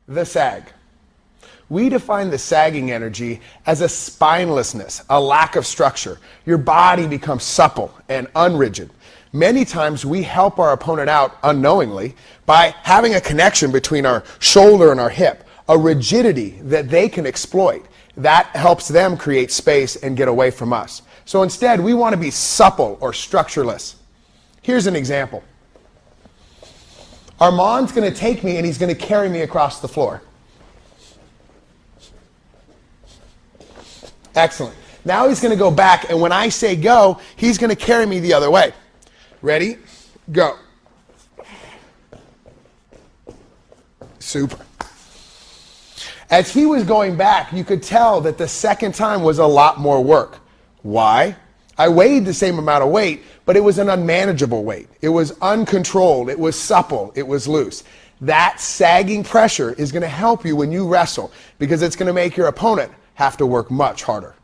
The sag. We define the sagging energy as a spinelessness, a lack of structure. Your body becomes supple and unrigid. Many times we help our opponent out unknowingly by having a connection between our shoulder and our hip, a rigidity that they can exploit. That helps them create space and get away from us. So instead, we want to be supple or structureless. Here's an example. Armand's going to take me and he's going to carry me across the floor. Excellent. Now he's going to go back, and when I say go, he's going to carry me the other way. Ready? Go. Super. As he was going back, you could tell that the second time was a lot more work. Why? I weighed the same amount of weight, but it was an unmanageable weight. It was uncontrolled. It was supple. It was loose. That sagging pressure is going to help you when you wrestle because it's going to make your opponent have to work much harder.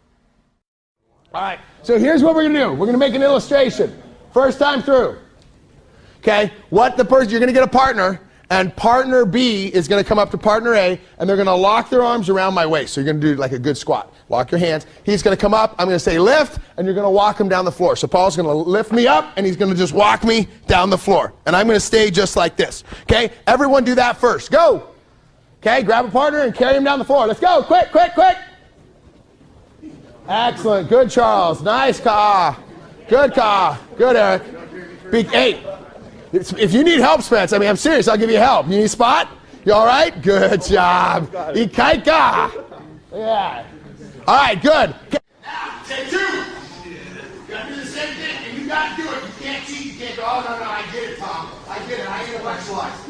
All right, so here's what we're going to do. We're going to make an illustration. First time through. Okay, you're going to get a partner, and partner B is going to come up to partner A, and they're going to lock their arms around my waist. So you're going to do like a good squat. Lock your hands. He's going to come up. I'm going to say lift, and you're going to walk him down the floor. So Paul's going to lift me up, and he's going to just walk me down the floor. And I'm going to stay just like this. Okay, everyone do that first. Go. Okay, grab a partner and carry him down the floor. Let's go. Quick, quick, quick. Excellent. Good, Charles. Nice, Ka. Good, Ka. Good, Eric. Hey, if you need help, Spence, I mean, I'm serious. I'll give you help. You need a spot? You all right? Good job. Ikaika. Yeah. All right, good. Now, take two. You got to do the same thing, and you got to do it. You can't cheat. You can't go, oh, no, I get it, Tom. I get it. I intellectualize.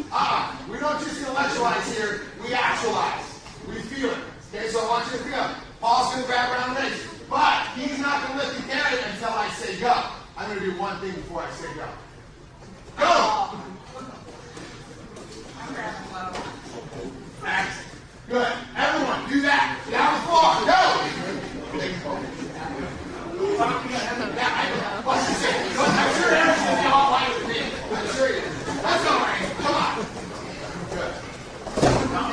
We don't just intellectualize here. We actualize. We feel it. Okay, so I want you to feel it. Paul's going to grab around the legs, but he's not going to lift and carry it until I say go. I'm going to do one thing before I say go. Go! Excellent. Good. Everyone, do that. Down the floor. Go! What's he saying? I'm sure Eric's going to be all right with me. I'm sure he is. Let's go, Ernie. Come on. Good.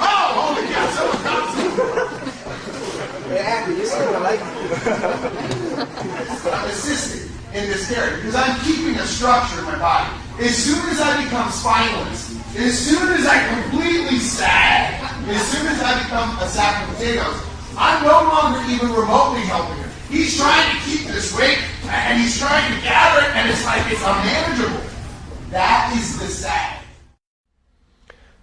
Oh, holy cow, someone got some. I'm assisting in this area because I'm keeping a structure in my body. As soon as I become spineless, as soon as I completely sag, as soon as I become a sack of potatoes, I'm no longer even remotely helping him. He's trying to keep this weight and he's trying to gather it, and it's like it's unmanageable. That is the sag.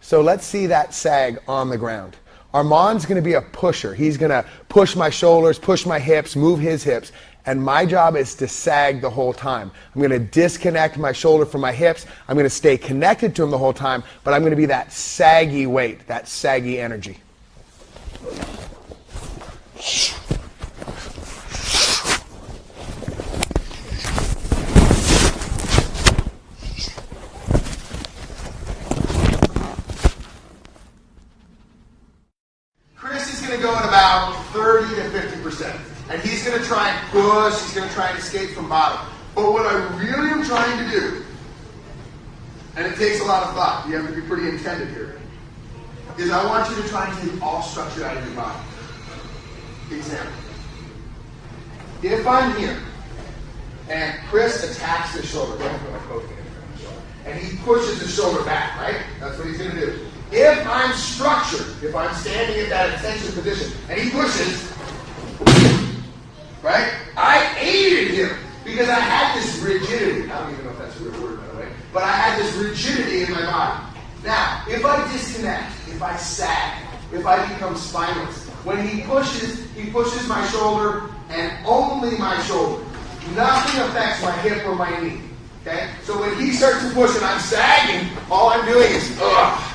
So let's see that sag on the ground. Armand's going to be a pusher. He's going to push my shoulders, push my hips, move his hips, and my job is to sag the whole time. I'm going to disconnect my shoulder from my hips. I'm going to stay connected to him the whole time, but I'm going to be that saggy weight, that saggy energy. Go at about 30 to 50%. And he's going to try and push, he's going to try and escape from bottom. But what I really am trying to do, and it takes a lot of thought, you have to be pretty intended here, is I want you to try and take all structure out of your body. Example. If I'm here, and Chris attacks the shoulder, and he pushes the shoulder back, right? That's what he's going to do. If I'm structured, if I'm standing at that attention position, and he pushes, right? I aided him because I had this rigidity. I don't even know if that's a real word, by the way. But I had this rigidity in my body. Now, if I disconnect, if I sag, if I become spineless, when he pushes my shoulder and only my shoulder. Nothing affects my hip or my knee. Okay? So when he starts to push and I'm sagging, all I'm doing is, ugh.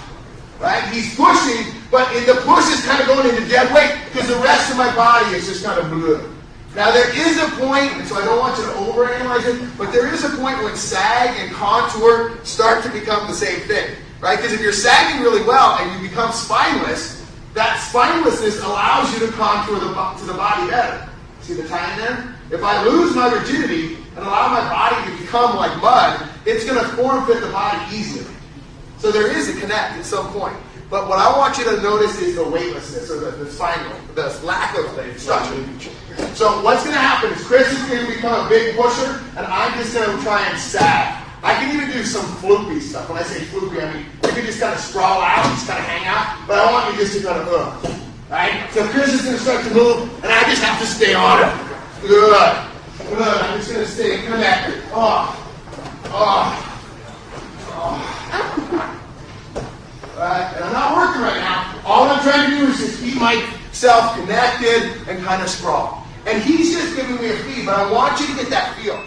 Right? He's pushing, but the push is kind of going into dead weight because the rest of my body is just kind of blue. Now there is a point, and so I don't want you to overanalyze it, but there is a point when sag and contour start to become the same thing. Right? Because if you're sagging really well and you become spineless, that spinelessness allows you to contour to the body better. See the tie in there? If I lose my rigidity and allow my body to become like mud, it's going to form fit the body easier. So there is a connect at some point. But what I want you to notice is the weightlessness, or the spinal, the lack of structure. So what's going to happen is Chris is going to become a big pusher, and I'm just going to try and sag. I can even do some floopy stuff. When I say floopy, I mean you can just kind of sprawl out, just kind of hang out, but I want you just to kind of right? So Chris is going to start to move, and I just have to stay on it. Good. Good. I'm just going to stay connected. Alright, and I'm not working right now. All I'm trying to do is just keep myself connected and kind of sprawl. And he's just giving me a feed, but I want you to get that feel.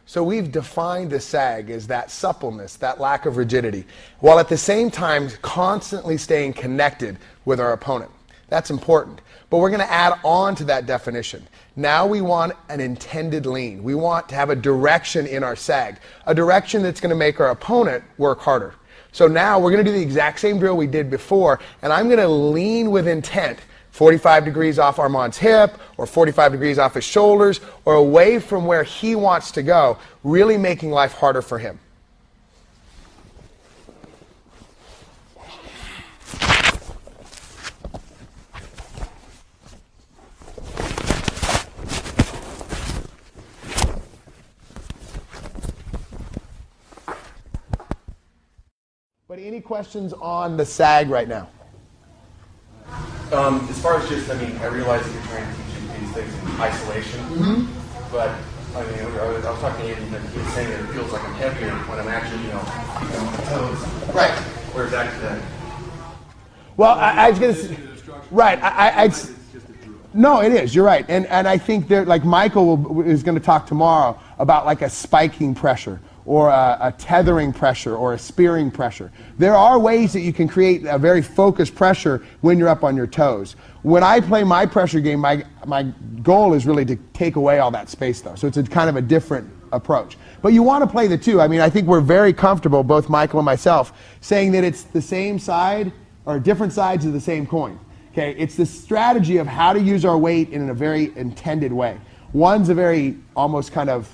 So we've defined the sag as that suppleness, that lack of rigidity, while at the same time constantly staying connected with our opponent. That's important. But we're going to add on to that definition. Now we want an intended lean. We want to have a direction in our sag, a direction that's going to make our opponent work harder. So now we're going to do the exact same drill we did before, and I'm going to lean with intent, 45 degrees off Armand's hip, or 45 degrees off his shoulders, or away from where he wants to go, really making life harder for him. But any questions on the sag right now? As far as just, I realize that you're trying to teach these things in isolation, but I was talking to Andy, and he was saying that it feels like I'm heavier when I'm actually, keeping my toes. Right. Where's that? Well, I was going to say, right, no, it is, you're right. And I think that, like Michael is going to talk tomorrow about like a spiking pressure, or a tethering pressure, or a spearing pressure. There are ways that you can create a very focused pressure when you're up on your toes. When I play my pressure game, my goal is really to take away all that space though. So it's a kind of a different approach. But you want to play the two. I think we're very comfortable, both Michael and myself, saying that it's the same side, or different sides of the same coin. Okay, it's the strategy of how to use our weight in a very intended way. One's a very almost kind of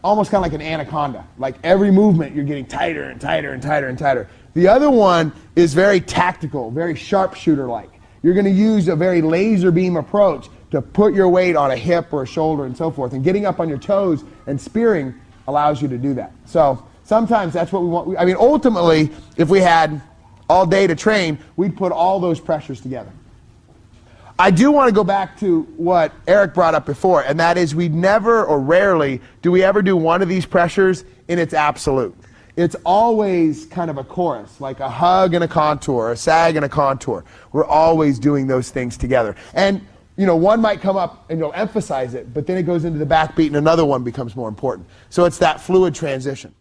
like an anaconda. Like every movement, you're getting tighter and tighter and tighter and tighter. The other one is very tactical, very sharpshooter-like. You're going to use a very laser beam approach to put your weight on a hip or a shoulder and so forth. And getting up on your toes and spearing allows you to do that. So sometimes that's what we want. Ultimately, if we had all day to train, we'd put all those pressures together. I do want to go back to what Eric brought up before, and that is we never, or rarely, do we ever do one of these pressures in its absolute. It's always kind of a chorus, like a hug and a contour, a sag and a contour. We're always doing those things together. And one might come up and you'll emphasize it, but then it goes into the backbeat and another one becomes more important. So it's that fluid transition.